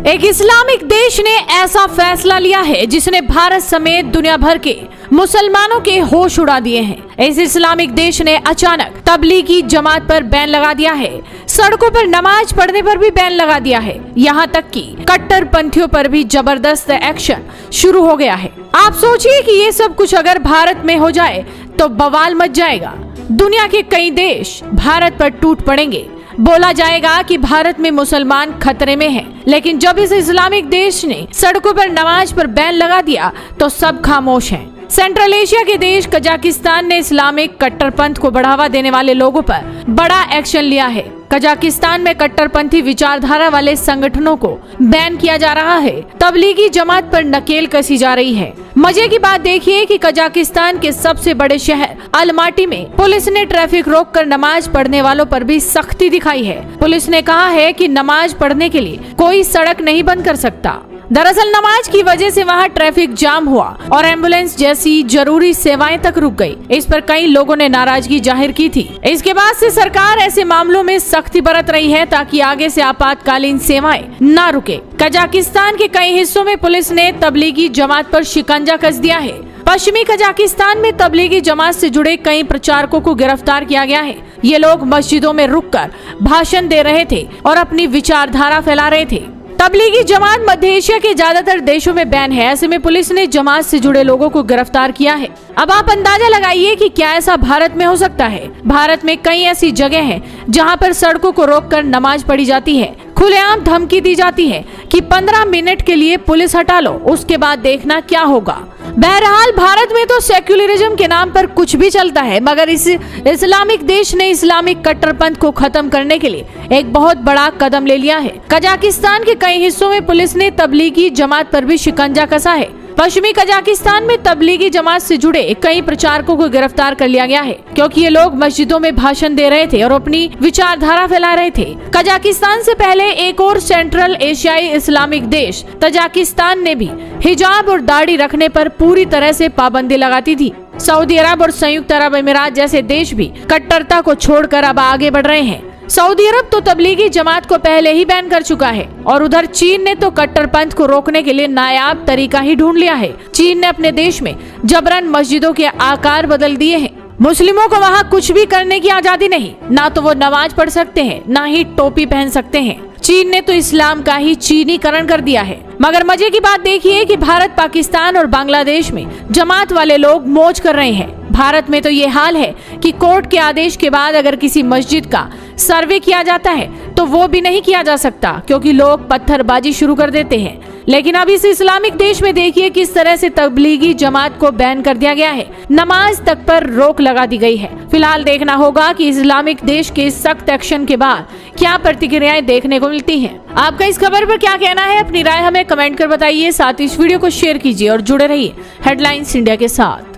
एक इस्लामिक देश ने ऐसा फैसला लिया है जिसने भारत समेत दुनिया भर के मुसलमानों के होश उड़ा दिए हैं। इस इस्लामिक देश ने अचानक तबलीगी जमात पर बैन लगा दिया है। सड़कों पर नमाज पढ़ने पर भी बैन लगा दिया है। यहाँ तक कि कट्टरपंथियों पर भी जबरदस्त एक्शन शुरू हो गया है। आप सोचिए कि ये सब कुछ अगर भारत में हो जाए तो बवाल मच जाएगा। दुनिया के कई देश भारत पर टूट पड़ेंगे। बोला जाएगा कि भारत में मुसलमान खतरे में हैं। लेकिन जब इस इस्लामिक देश ने सड़कों पर नमाज पर बैन लगा दिया तो सब खामोश हैं। सेंट्रल एशिया के देश कजाकिस्तान ने इस्लामिक कट्टरपंथ को बढ़ावा देने वाले लोगों पर बड़ा एक्शन लिया है। कजाकिस्तान में कट्टरपंथी विचारधारा वाले संगठनों को बैन किया जा रहा है। तबलीगी जमात पर नकेल कसी जा रही है। मजे की बात देखिए कि कजाकिस्तान के सबसे बड़े शहर अलमाटी में पुलिस ने ट्रैफिक रोककर नमाज पढ़ने वालों पर भी सख्ती दिखाई है। पुलिस ने कहा है कि नमाज पढ़ने के लिए कोई सड़क नहीं बंद कर सकता। दरअसल नमाज की वजह से वहां ट्रैफिक जाम हुआ और एम्बुलेंस जैसी जरूरी सेवाएं तक रुक गई। इस पर कई लोगों ने नाराजगी जाहिर की थी। इसके बाद से सरकार ऐसे मामलों में सख्ती बरत रही है ताकि आगे से आपातकालीन सेवाएं न रुके। कजाकिस्तान के कई हिस्सों में पुलिस ने तबलीगी जमात पर शिकंजा कस दिया है। पश्चिमी कजाकिस्तान में तबलीगी जमात से जुड़े कई प्रचारकों को गिरफ्तार किया गया है। ये लोग मस्जिदों में रुककर भाषण दे रहे थे और अपनी विचारधारा फैला रहे थे। तबलीगी जमात मध्य एशिया के ज्यादातर देशों में बैन है। ऐसे में पुलिस ने जमात से जुड़े लोगों को गिरफ्तार किया है। अब आप अंदाजा लगाइए कि क्या ऐसा भारत में हो सकता है। भारत में कई ऐसी जगह हैं जहां पर सड़कों को रोककर नमाज पढ़ी जाती है। खुलेआम धमकी दी जाती है कि 15 मिनट के लिए पुलिस हटा लो, उसके बाद देखना क्या होगा। बहरहाल भारत में तो सेक्युलरिज्म के नाम पर कुछ भी चलता है, मगर इस इस्लामिक देश ने इस्लामिक कट्टरपंथ को खत्म करने के लिए एक बहुत बड़ा कदम ले लिया है। कजाकिस्तान के कई हिस्सों में पुलिस ने तबलीगी जमात पर भी शिकंजा कसा है। पश्चिमी कजाकिस्तान में तबलीगी जमात से जुड़े कई प्रचारकों को गिरफ्तार कर लिया गया है क्योंकि ये लोग मस्जिदों में भाषण दे रहे थे और अपनी विचारधारा फैला रहे थे। कजाकिस्तान से पहले एक और सेंट्रल एशियाई इस्लामिक देश तजाकिस्तान ने भी हिजाब और दाढ़ी रखने पर पूरी तरह से पाबंदी लगाती थी। सऊदी अरब और संयुक्त अरब अमीरात जैसे देश भी कट्टरता को छोड़कर अब आगे बढ़ रहे हैं। सऊदी अरब तो तबलीगी जमात को पहले ही बैन कर चुका है और उधर चीन ने तो कट्टरपंथ को रोकने के लिए नायाब तरीका ही ढूंढ लिया है। चीन ने अपने देश में जबरन मस्जिदों के आकार बदल दिए हैं। मुस्लिमों को वहाँ कुछ भी करने की आजादी नहीं, ना तो वो नमाज पढ़ सकते हैं, ना ही टोपी पहन सकते हैं। चीन ने तो इस्लाम का ही चीनीकरण कर दिया है। मगर मजे की बात देखिए कि भारत, पाकिस्तान और बांग्लादेश में जमात वाले लोग मौज कर रहे हैं। भारत में तो ये हाल है कि कोर्ट के आदेश के बाद अगर किसी मस्जिद का सर्वे किया जाता है तो वो भी नहीं किया जा सकता क्योंकि लोग पत्थरबाजी शुरू कर देते हैं। लेकिन अब इस इस्लामिक देश में देखिए किस तरह से तबलीगी जमात को बैन कर दिया गया है। नमाज तक पर रोक लगा दी गई है। फिलहाल देखना होगा कि इस्लामिक देश के सख्त एक्शन के बाद क्या प्रतिक्रियाएं देखने को मिलती हैं। आपका इस खबर पर क्या कहना है, अपनी राय हमें कमेंट कर बताइए। साथ ही इस वीडियो को शेयर कीजिए और जुड़े रहिए हेडलाइंस इंडिया के साथ।